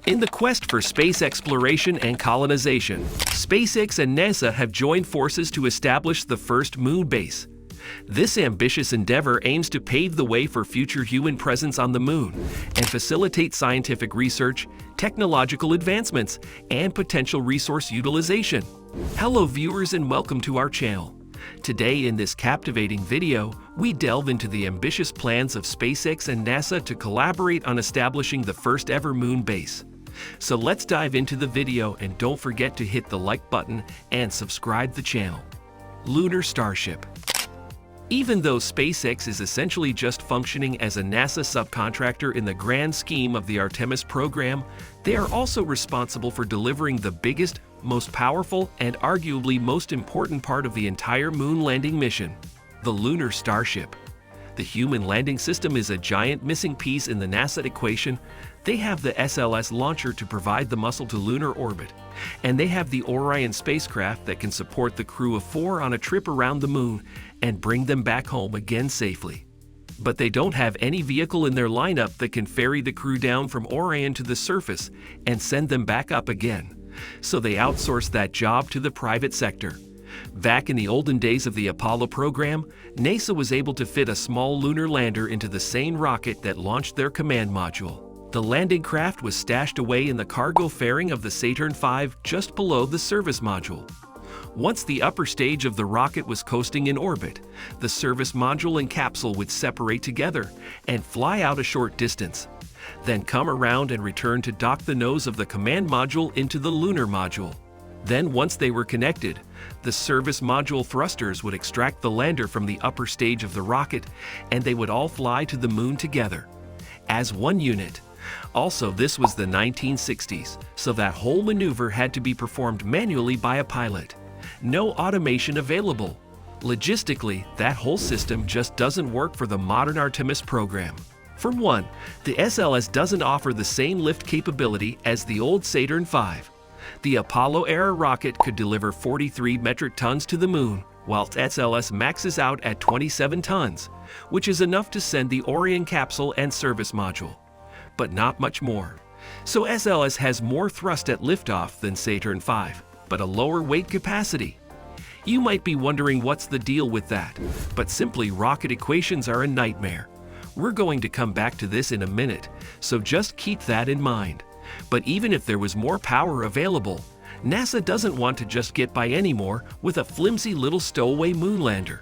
In the quest for space exploration and colonization, SpaceX and NASA have joined forces to establish the first moon base. This ambitious endeavor aims to pave the way for future human presence on the moon and facilitate scientific research, technological advancements, and potential resource utilization. Hello viewers and welcome to our channel. Today in this captivating video, we delve into the ambitious plans of SpaceX and NASA to collaborate on establishing the first ever moon base. So let's dive into the video and don't forget to hit the like button and subscribe the channel. Lunar Starship. Even though SpaceX is essentially just functioning as a NASA subcontractor in the grand scheme of the Artemis program, they are also responsible for delivering the biggest, most powerful, and arguably most important part of the entire moon landing mission, the Lunar Starship. The human landing system is a giant missing piece in the NASA equation. They have the SLS launcher to provide the muscle to lunar orbit, and they have the Orion spacecraft that can support the crew of 4 on a trip around the moon and bring them back home again safely. But they don't have any vehicle in their lineup that can ferry the crew down from Orion to the surface and send them back up again. So they outsource that job to the private sector. Back in the olden days of the Apollo program, NASA was able to fit a small lunar lander into the same rocket that launched their command module. The landing craft was stashed away in the cargo fairing of the Saturn V just below the service module. Once the upper stage of the rocket was coasting in orbit, the service module and capsule would separate together and fly out a short distance, then come around and return to dock the nose of the command module into the lunar module. Then once they were connected, the service module thrusters would extract the lander from the upper stage of the rocket and they would all fly to the moon together, as one unit. Also, this was the 1960s, so that whole maneuver had to be performed manually by a pilot. No automation available. Logistically, that whole system just doesn't work for the modern Artemis program. For one, the SLS doesn't offer the same lift capability as the old Saturn V. The Apollo-era rocket could deliver 43 metric tons to the moon, whilst SLS maxes out at 27 tons, which is enough to send the Orion capsule and service module, but not much more. So SLS has more thrust at liftoff than Saturn V, but a lower weight capacity. You might be wondering what's the deal with that, but simply rocket equations are a nightmare. We're going to come back to this in a minute, so just keep that in mind. But even if there was more power available, NASA doesn't want to just get by anymore with a flimsy little stowaway moonlander.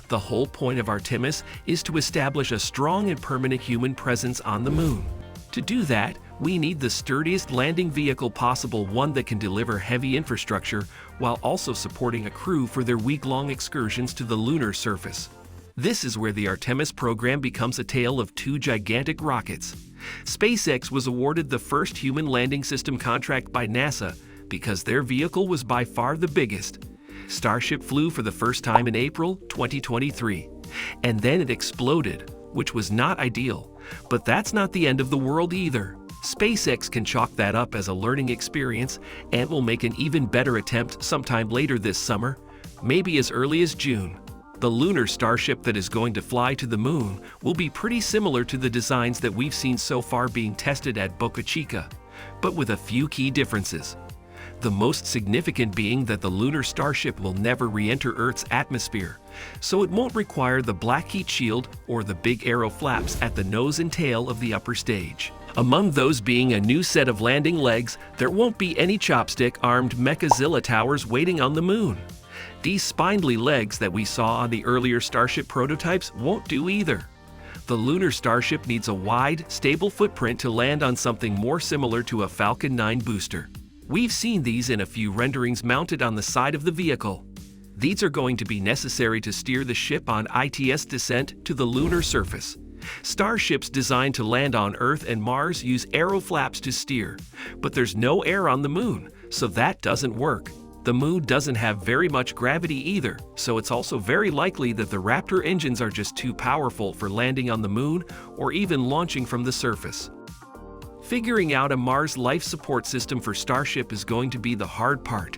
The whole point of Artemis is to establish a strong and permanent human presence on the moon. To do that, we need the sturdiest landing vehicle possible, one that can deliver heavy infrastructure while also supporting a crew for their week-long excursions to the lunar surface. This is where the Artemis program becomes a tale of two gigantic rockets. SpaceX was awarded the first human landing system contract by NASA because their vehicle was by far the biggest. Starship flew for the first time in April 2023, and then it exploded, which was not ideal. But that's not the end of the world either. SpaceX can chalk that up as a learning experience and will make an even better attempt sometime later this summer, maybe as early as June. The Lunar Starship that is going to fly to the moon will be pretty similar to the designs that we've seen so far being tested at Boca Chica, but with a few key differences. The most significant being that the Lunar Starship will never re-enter Earth's atmosphere, so it won't require the black heat shield or the big arrow flaps at the nose and tail of the upper stage. Among those being a new set of landing legs, there won't be any chopstick-armed Mechazilla towers waiting on the moon. These spindly legs that we saw on the earlier Starship prototypes won't do either. The Lunar Starship needs a wide, stable footprint to land on something more similar to a Falcon 9 booster. We've seen these in a few renderings mounted on the side of the vehicle. These are going to be necessary to steer the ship on ITS descent to the lunar surface. Starships designed to land on Earth and Mars use aero flaps to steer, but there's no air on the moon, so that doesn't work. The moon doesn't have very much gravity either, so it's also very likely that the Raptor engines are just too powerful for landing on the moon or even launching from the surface. Figuring out a Mars life support system for Starship is going to be the hard part.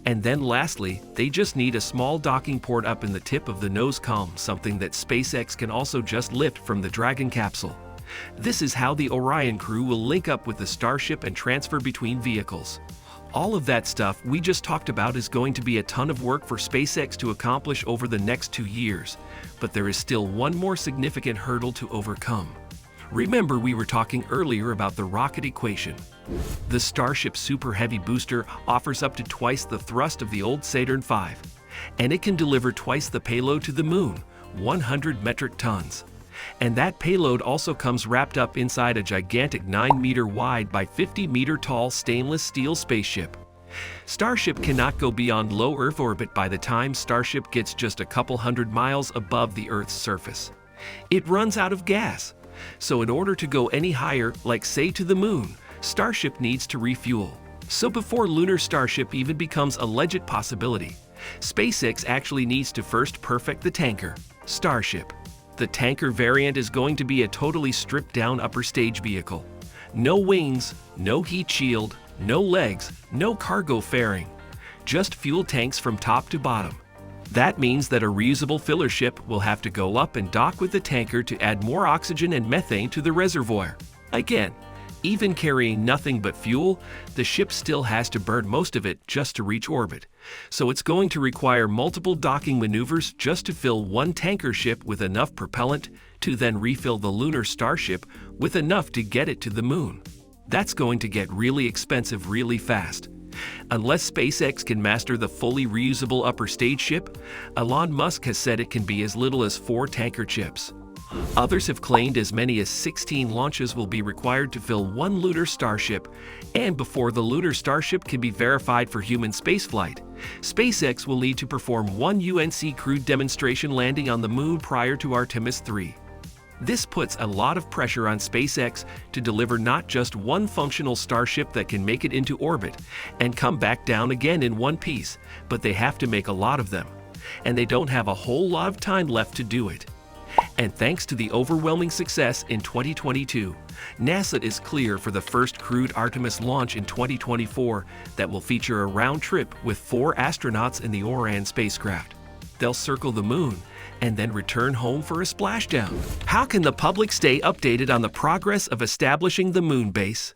And then lastly, they just need a small docking port up in the tip of the nose column, something that SpaceX can also just lift from the Dragon capsule. This is how the Orion crew will link up with the Starship and transfer between vehicles. All of that stuff we just talked about is going to be a ton of work for SpaceX to accomplish over the next 2 years, but there is still one more significant hurdle to overcome. Remember, we were talking earlier about the rocket equation. The Starship Super Heavy booster offers up to twice the thrust of the old Saturn V, and it can deliver twice the payload to the Moon, 100 metric tons. And that payload also comes wrapped up inside a gigantic 9-meter wide by 50-meter tall stainless steel spaceship. Starship cannot go beyond low Earth orbit by the time Starship gets just a couple hundred miles above the Earth's surface. It runs out of gas. So in order to go any higher, like say to the Moon, Starship needs to refuel. So before Lunar Starship even becomes a legit possibility, SpaceX actually needs to first perfect the tanker, Starship. The tanker variant is going to be a totally stripped-down upper stage vehicle. No wings, no heat shield, no legs, no cargo fairing. Just fuel tanks from top to bottom. That means that a reusable filler ship will have to go up and dock with the tanker to add more oxygen and methane to the reservoir. Again, even carrying nothing but fuel, the ship still has to burn most of it just to reach orbit. So it's going to require multiple docking maneuvers just to fill one tanker ship with enough propellant to then refill the Lunar Starship with enough to get it to the Moon. That's going to get really expensive really fast. Unless SpaceX can master the fully reusable upper stage ship, Elon Musk has said it can be as little as 4 tanker chips. Others have claimed as many as 16 launches will be required to fill one Lunar Starship, and before the Lunar Starship can be verified for human spaceflight, SpaceX will need to perform one UNC crewed demonstration landing on the Moon prior to Artemis 3. This puts a lot of pressure on SpaceX to deliver not just one functional Starship that can make it into orbit and come back down again in one piece, but they have to make a lot of them, and they don't have a whole lot of time left to do it. And thanks to the overwhelming success in 2022, NASA is clear for the first crewed Artemis launch in 2024 that will feature a round trip with 4 astronauts in the Orion spacecraft. They'll circle the Moon and then return home for a splashdown. How can the public stay updated on the progress of establishing the Moon base?